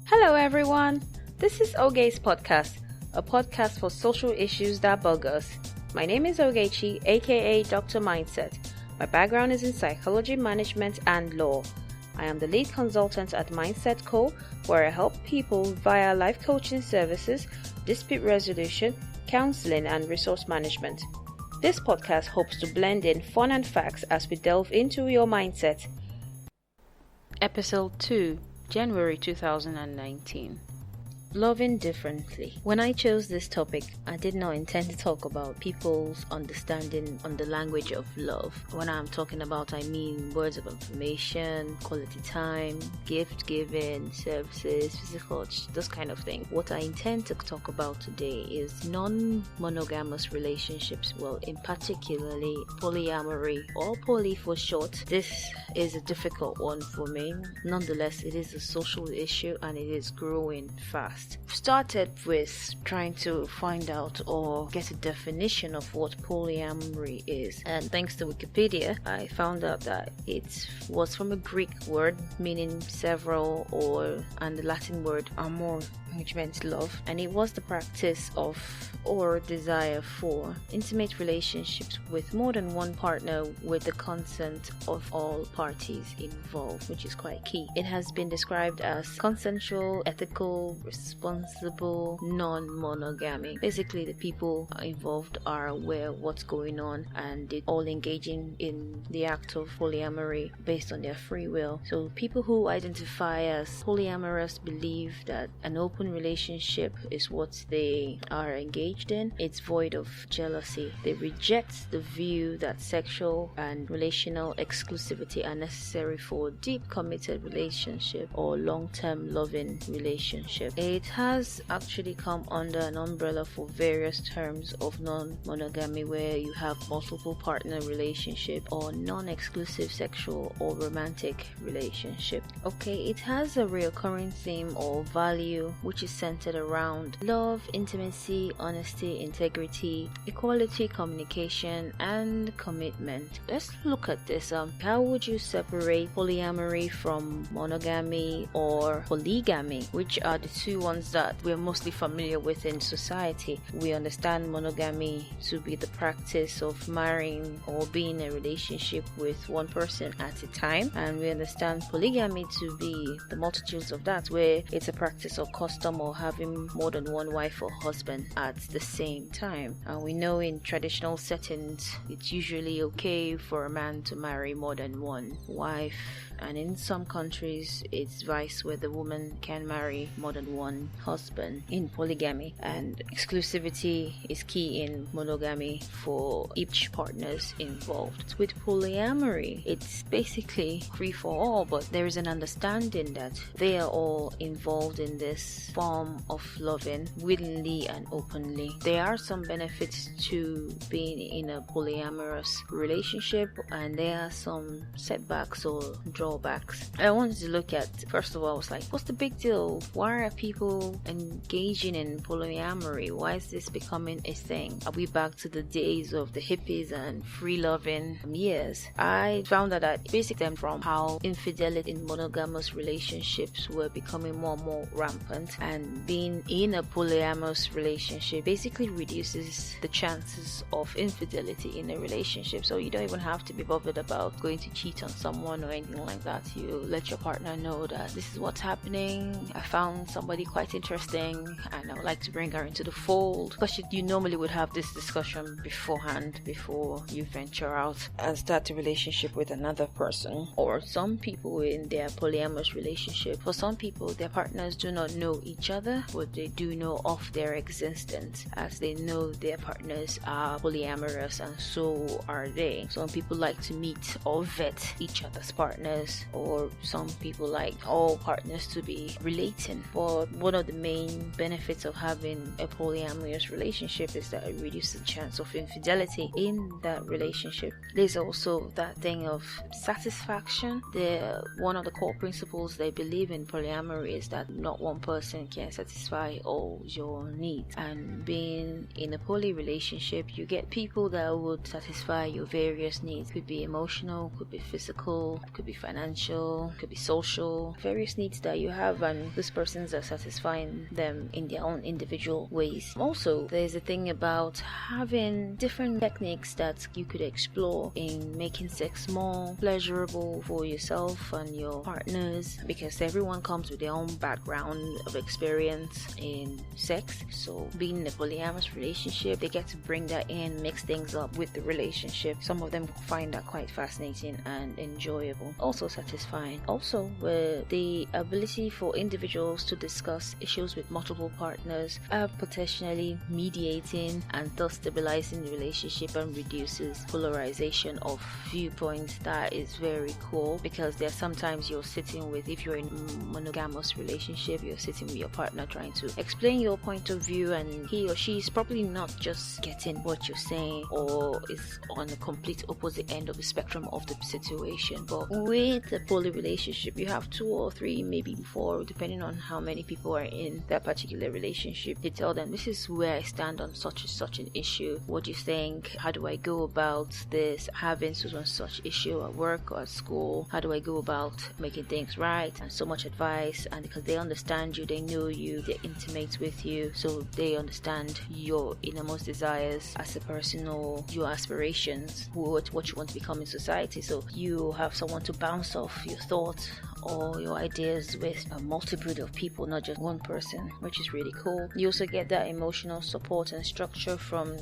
Hello everyone, this is Oge's podcast, a podcast for social issues that bug us. My name is Ogechi, aka Dr. Mindset. My background is in psychology management and law. I am the lead consultant at Mindset Co, where I help people via life coaching services, dispute resolution, counseling, and resource management. This podcast hopes to blend in fun and facts as we delve into your mindset. Episode 2, January 2019. Loving Differently. When I chose this topic, I did not intend to talk about people's understanding on the language of love. When I'm talking about, I mean words of affirmation, quality time, gift giving, services, physical, those kind of things. What I intend to talk about today is non-monogamous relationships, well, in particularly polyamory or poly for short. This is a difficult one for me. Nonetheless, it is a social issue and it is growing fast. Started with trying to find out or get a definition of what polyamory is, and thanks to Wikipedia I found out that it was from a Greek word meaning several, and the Latin word amor, which meant love, and it was the practice of or desire for intimate relationships with more than one partner with the consent of all parties involved, which is quite key. It has been described as consensual, ethical, responsible, non-monogamy. Basically, the people involved are aware of what's going on and they're all engaging in the act of polyamory based on their free will. So people who identify as polyamorous believe that an open relationship is what they are engaged in. It's void of jealousy. They reject the view that sexual and relational exclusivity are necessary for deep committed relationship or long-term loving relationship. It has actually come under an umbrella for various terms of non-monogamy, where you have multiple partner relationship or non-exclusive sexual or romantic relationship. Okay, it has a recurring theme or value which is centered around love, intimacy, honesty, integrity, equality, communication, and commitment. Let's look at this. How would you separate polyamory from monogamy or polygamy, which are the two ones that we're mostly familiar with in society? We understand monogamy to be the practice of marrying or being in a relationship with one person at a time, and we understand polygamy to be the multitudes of that, where it's a practice or custom or having more than one wife or husband at the same time. And we know in traditional settings it's usually okay for a man to marry more than one wife, and in some countries it's vice, where the woman can marry more than one husband in polygamy, and exclusivity is key in monogamy for each partners involved. With polyamory, it's basically free for all, but there is an understanding that they are all involved in this form of loving willingly and openly. There are some benefits to being in a polyamorous relationship, and there are some setbacks or drawbacks. I wanted to look at, first of all, I was like, what's the big deal? Why are people engaging in polyamory? Why is this becoming a thing? Are we back to the days of the hippies and free loving years? I found that it basically stemmed from how infidelity in monogamous relationships were becoming more and more rampant, and being in a polyamorous relationship basically reduces the chances of infidelity in a relationship. So you don't even have to be bothered about going to cheat on someone or anything like that. You let your partner know that this is what's happening. I found somebody quite interesting and I would like to bring her into the fold, because you normally would have this discussion beforehand before you venture out and start a relationship with another person. Or some people in their polyamorous relationship, for some people their partners do not know each other, but they do know of their existence, as they know their partners are polyamorous and so are they. Some people like to meet or vet each other's partners, or some people like all partners to be relating. But one of the main benefits of having a polyamorous relationship is that it reduces the chance of infidelity in that relationship. There's also that thing of satisfaction. One of the core principles they believe in polyamory is that not one person person can satisfy all your needs. And being in a poly relationship, you get people that would satisfy your various needs. Could be emotional, could be physical, could be financial, could be social, various needs that you have, and this persons are satisfying them in their own individual ways. Also, there's a thing about having different techniques that you could explore in making sex more pleasurable for yourself and your partners, because everyone comes with their own background of experience in sex. So being in a polyamorous relationship, they get to bring that in, mix things up with the relationship. Some of them find that quite fascinating and enjoyable, also satisfying. Also, with the ability for individuals to discuss issues with multiple partners are potentially mediating and thus stabilizing the relationship and reduces polarization of viewpoints. That is very cool, because there are sometimes you're sitting with, if you're in a monogamous relationship, you're sitting with your partner trying to explain your point of view, and he or she is probably not just getting what you're saying, or is on the complete opposite end of the spectrum of the situation. But with a poly relationship, you have 2 or 3, maybe 4, depending on how many people are in that particular relationship. You tell them, this is where I stand on such and such an issue. What do you think? How do I go about this? Having such and such issue at work or at school. How do I go about making things right? And so much advice. And because they understand you, they know you, they're intimate with you, so they understand your innermost desires as a person, or your aspirations, what you want to become in society. So you have someone to bounce off your thoughts or your ideas with a multitude of people, not just one person, which is really cool. You also get that emotional support and structure from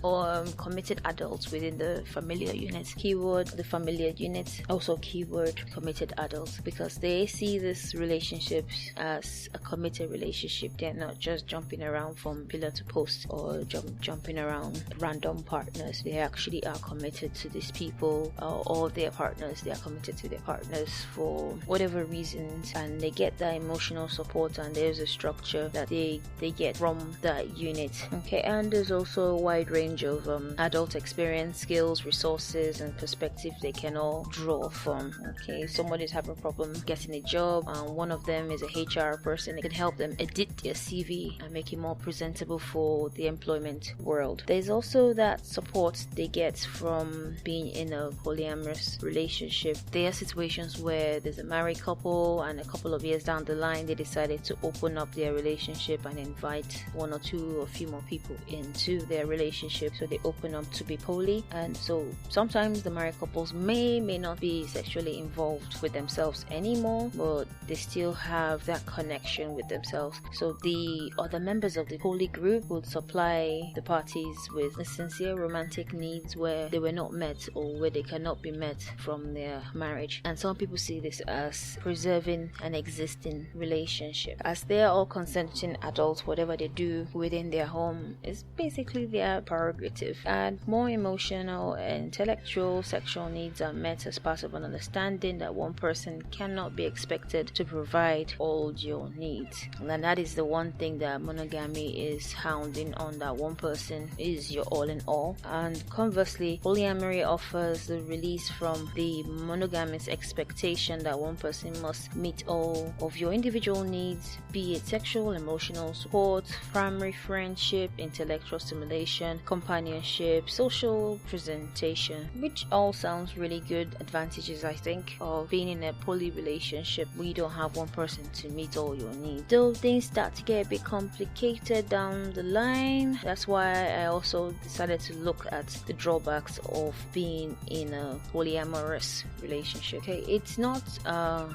committed adults within the familiar unit. Keyword the familiar unit, also keyword committed adults, because they see this relationship as a committed relationship. They're not just jumping around from pillar to post or jumping around random partners. They actually are committed to these people, or their partners. They are committed to their partners for whatever reason, and they get that emotional support, and there's a structure that they get from that unit. Okay, and there's also a wide range of adult experience, skills, resources, and perspectives they can all draw from. Okay, somebody's having a problem getting a job, and one of them is a HR person. It can help them edit their CV and make it more presentable for the employment world. There's also that support they get from being in a polyamorous relationship. There are situations where there's a married couple, and a couple of years down the line they decided to open up their relationship and invite 1 or 2 or a few more people into their relationship. So they open up to be poly, and so sometimes the married couples may not be sexually involved with themselves anymore, but they still have that connection with themselves. So the other members of the poly group would supply the parties with the sincere romantic needs where they were not met, or where they cannot be met from their marriage. And some people see this as preserving an existing relationship. As they are all consenting adults, whatever they do within their home is basically their prerogative, and more emotional and intellectual sexual needs are met as part of an understanding that one person cannot be expected to provide all your needs. And that is the one thing that monogamy is hounding on, that one person is your all in all. And conversely, polyamory offers the release from the monogamous expectation that one person must meet all of your individual needs, be it sexual, emotional support, primary friendship, intellectual stimulation, companionship, social presentation, which all sounds really good advantages, I think, of being in a poly relationship. We don't have one person to meet all your needs. Though things start to get a bit complicated down the line, that's why I also decided to look at the drawbacks of being in a polyamorous relationship. Okay, it's not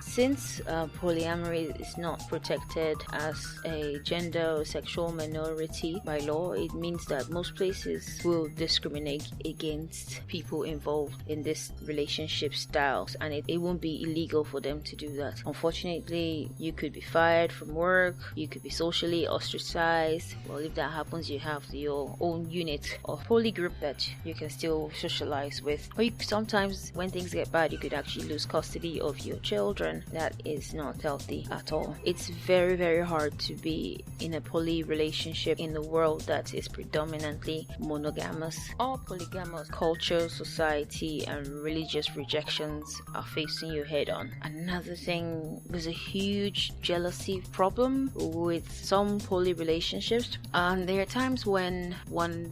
since polyamory is not protected as a gender or sexual minority by law, it means that most places will discriminate against people involved in this relationship styles, and it won't be illegal for them to do that. Unfortunately, you could be fired from work, you could be socially ostracized. Well, if that happens, you have your own unit of poly group that you can still socialize with. Or sometimes when things get bad, you could actually lose custody of your children. that is not healthy at all. It's very, very hard to be in a poly relationship in a world that is predominantly monogamous or polygamous. Culture, society, and religious rejections are facing you head on. Another thing, there's a huge jealousy problem with some poly relationships. There are times when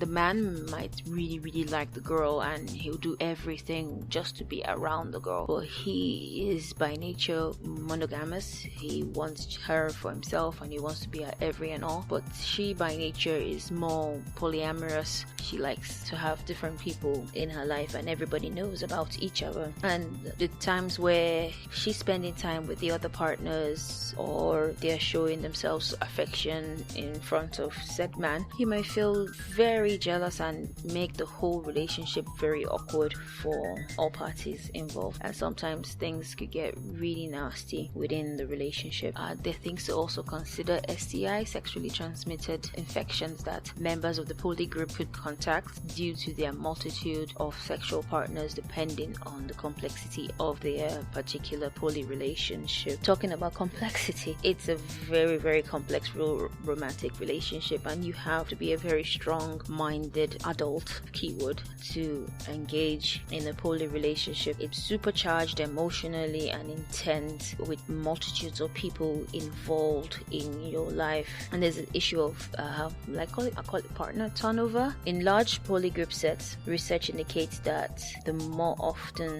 the man might really like the girl and he'll do everything just to be around the girl, but he is by nature monogamous. He wants her for himself and he wants to be her every and all, but she by nature is more polyamorous. She likes to have different people in her life and everybody knows about each other. And the times where she's spending time with the other partners or they're showing themselves affection in front of said man, he might feel very jealous and make the whole relationship very awkward for all parties involved. And sometimes things could get really nasty within the relationship. There are things to also consider: STI, sexually transmitted infections, that members of the poly group could contact due to their multitude of sexual partners depending on the complexity of their particular poly relationship. Talking about complexity, it's a very, very complex romantic relationship, and you have to be a very strong-minded adult, keyword, to engage in a poly relationship. It's supercharged emotionally and intense with multitudes of people involved in your life. And there's an issue of I call it partner turnover. In large poly group sets, research indicates that the more often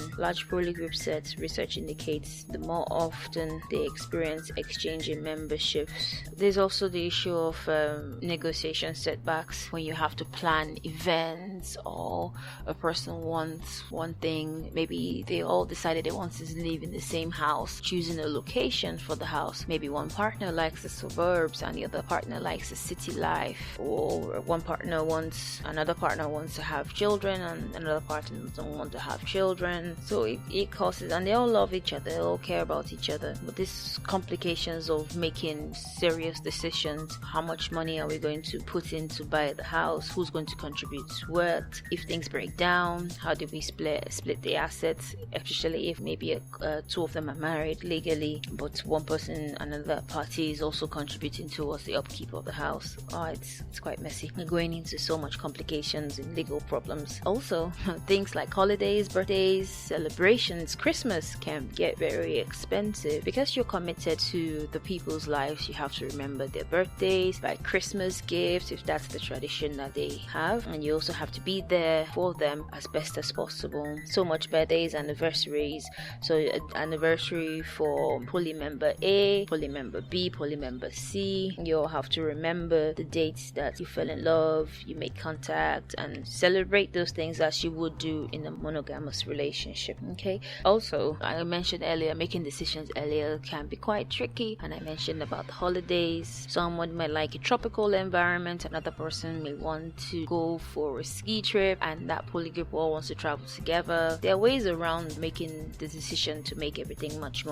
they experience exchange in memberships. There's also the issue of negotiation setbacks when you have to plan events, or a person wants one thing, maybe they all decided they want to live in the same house, choosing a location for the house. Maybe one partner likes the suburbs and the other partner likes the city life, or another partner wants to have children and another partner doesn't want to have children. So it causes, and they all love each other, they all care about each other, but these complications of making serious decisions: how much money are we going to put in to buy the house, who's going to contribute to what, if things break down, how do we split the assets, especially if maybe two of them are married legally but another party is also contributing towards the upkeep of the house. It's quite messy. We're going into so much complications and legal problems. Also, things like holidays, birthdays, celebrations, Christmas can get very expensive. Because you're committed to the people's lives, you have to remember their birthdays, buy Christmas gifts if that's the tradition that they have, and you also have to be there for them as best as possible. So much birthdays, anniversaries. So anniversary for poly member A, poly member B, poly member C. You all have to remember the dates that you fell in love, you make contact, and celebrate those things as you would do in a monogamous relationship. Okay. Also, I mentioned earlier, making decisions earlier can be quite tricky, and I mentioned about the holidays. Someone might like a tropical environment, another person may want to go for a ski trip, and that poly group all wants to travel together. There are ways around making the decision to make everything much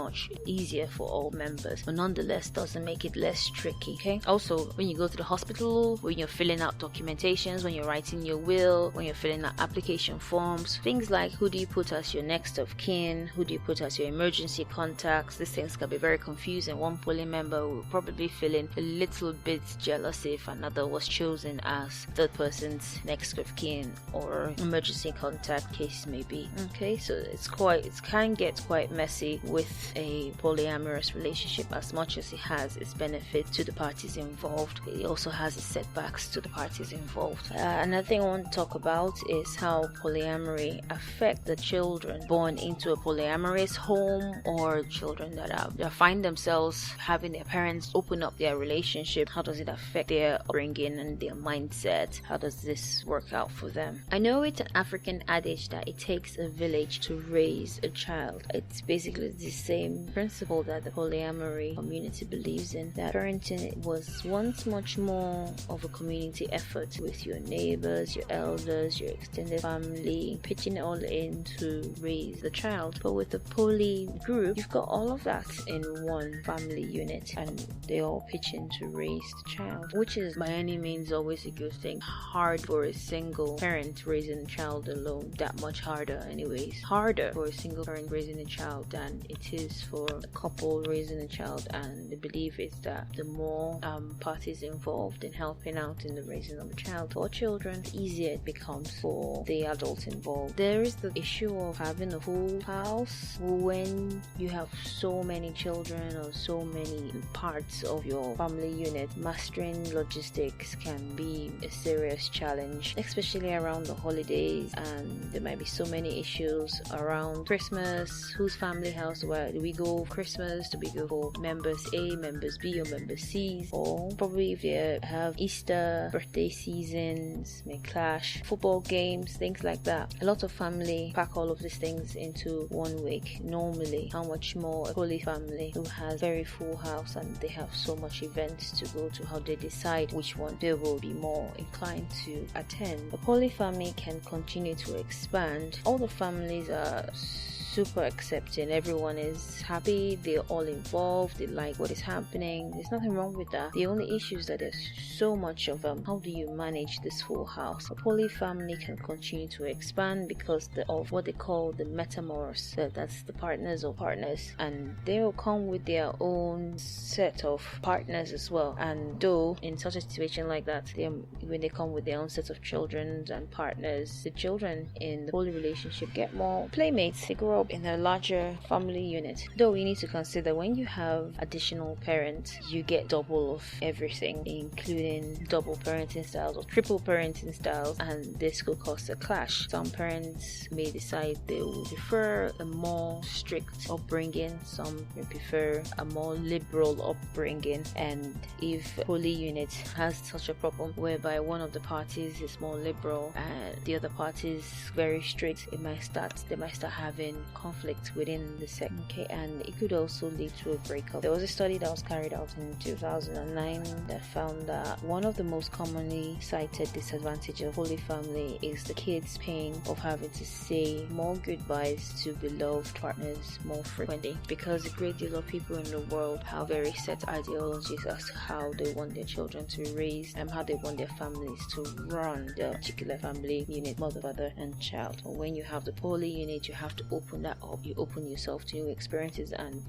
easier for all members, but nonetheless doesn't make it less tricky. Okay. Also, when you go to the hospital, when you're filling out documentations, when you're writing your will, when you're filling out application forms, things like who do you put as your next of kin, who do you put as your emergency contacts, these things can be very confusing. One poly member will probably feeling a little bit jealous if another was chosen as third person's next of kin or emergency contact, case may be. Okay, so it can get quite messy with a polyamorous relationship. As much as it has its benefit to the parties involved, it also has its setbacks to the parties involved. Another thing I want to talk about is how polyamory affect the children born into a polyamorous home, or children that find themselves having their parents open up their relationship. How does it affect their upbringing and their mindset? How does this work out for them? I know it's an African adage that it takes a village to raise a child. It's basically the same principle that the polyamory community believes in, that parenting was once much more of a community effort with your neighbors, your elders, your extended family, pitching it all in to raise the child. But with the poly group, you've got all of that in one family unit and they all pitch in to raise the child, which is by any means always a good thing. Hard for a single parent raising a child alone, that much harder anyways. Harder for a single parent raising a child than it is for a couple raising a child, and the belief is that the more parties involved in helping out in the raising of a child or children, the easier it becomes for the adults involved. There is the issue of having a full house when you have so many children or so many parts of your family unit. Mastering logistics can be a serious challenge, especially around the holidays, and there might be so many issues around Christmas. Whose family house where do we go for Christmas? Do we go for members A, members B, or members C? Or probably if they have Easter, birthday seasons may clash, football games, things like that. A lot of family pack all of these things into 1 week normally. How much more a poly family who has very full house and they have so much events to go to, how they decide which one they will be more inclined to attend. A poly family can continue to expand. All the families are super accepting. Everyone is happy. They're all involved. They like what is happening. There's nothing wrong with that. The only issue is that there's so much of how do you manage this full house? A poly family can continue to expand because of what they call the metamors. That's the partners or partners, and they will come with their own set of partners as well. And though in such a situation like that, when they come with their own set of children and partners, the children in the poly relationship get more playmates. They grow up in a larger family unit. Though we need to consider when you have additional parents, you get double of everything, including double parenting styles or triple parenting styles, and this could cause a clash. Some parents may decide they will prefer a more strict upbringing, some may prefer a more liberal upbringing, and if poly unit has such a problem whereby one of the parties is more liberal and the other party is very strict, they might start having conflict within the second, and it could also lead to a breakup. There was a study that was carried out in 2009 that found that one of the most commonly cited disadvantages of poly family is the kids' pain of having to say more goodbyes to beloved partners more frequently, because a great deal of people in the world have very set ideologies as to how they want their children to be raised and how they want their families to run the particular family unit, mother, father, and child. But when you have the poly unit, you have to open that up. You open yourself to new experiences, and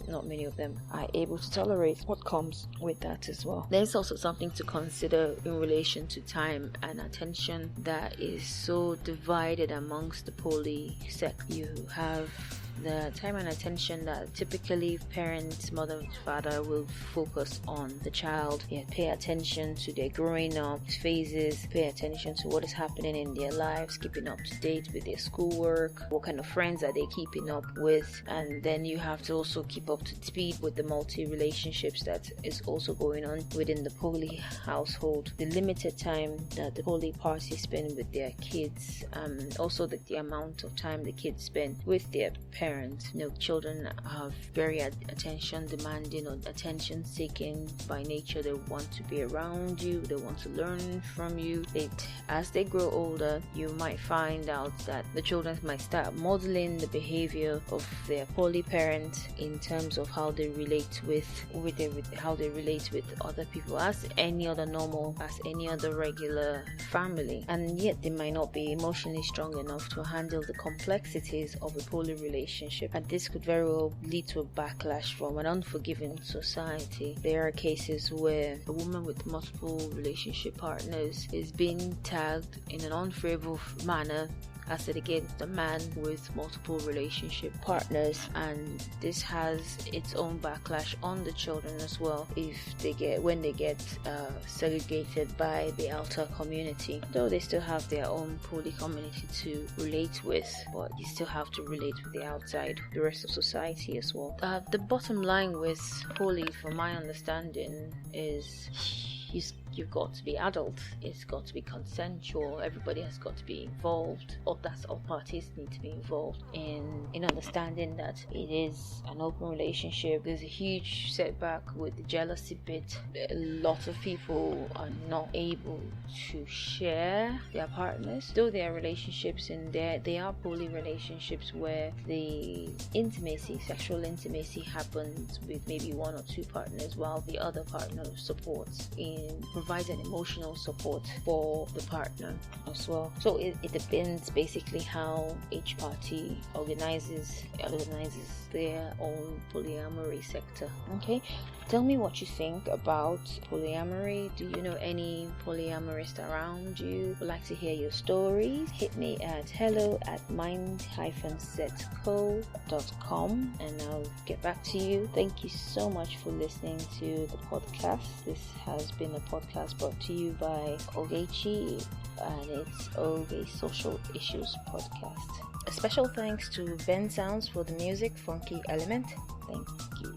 not many of them are able to tolerate what comes with that as well. There's also something to consider in relation to time and attention that is so divided amongst the poly sect. You have the time and attention that typically parents, mother, father will focus on the child. Pay attention to their growing up phases, pay attention to what is happening in their lives, keeping up to date with their schoolwork, what kind of friends are they keeping up with, and then you have to also keep up to speed with the multi-relationships that is also going on within the poly household. The limited time that the poly party spend with their kids, also the amount of time the kids spend with their parents. Children have very attention demanding or attention seeking by nature. They want to be around you, they want to learn from you. As they grow older, you might find out that the children might start modeling the behavior of their poly parent in terms of how they relate with how they relate with other people, as any other normal, as any other regular family, and yet they might not be emotionally strong enough to handle the complexities of a poly relationship, and this could very well lead to a backlash from an unforgiving society. There are cases where a woman with multiple relationship partners is being tagged in an unfavorable manner as it against the man with multiple relationship partners, and this has its own backlash on the children as well when they get segregated by the outer community. Though they still have their own poly community to relate with, but you still have to relate with the outside, the rest of society as well. The bottom line with poly, from my understanding, is you've got to be adult, it's got to be consensual, everybody has got to be involved, all parties need to be involved in understanding that it is an open relationship. There's a huge setback with the jealousy bit. A lot of people are not able to share their partners, though there are relationships in there. They are poly relationships where the sexual intimacy happens with maybe one or two partners, while the other partner supports in provides an emotional support for the partner as well. So it depends basically how each party organizes their own polyamory sector. Okay, tell me what you think about polyamory. Do you know any polyamorists around you? Would like to hear your stories? Hit me at hello@mind-setco.com and I'll get back to you. Thank you so much for listening to the podcast. This has been a podcast brought to you by Ogechi, and it's Oge Social Issues Podcast. A special thanks to Ben Sounds for the music, Funky Element. Thank you.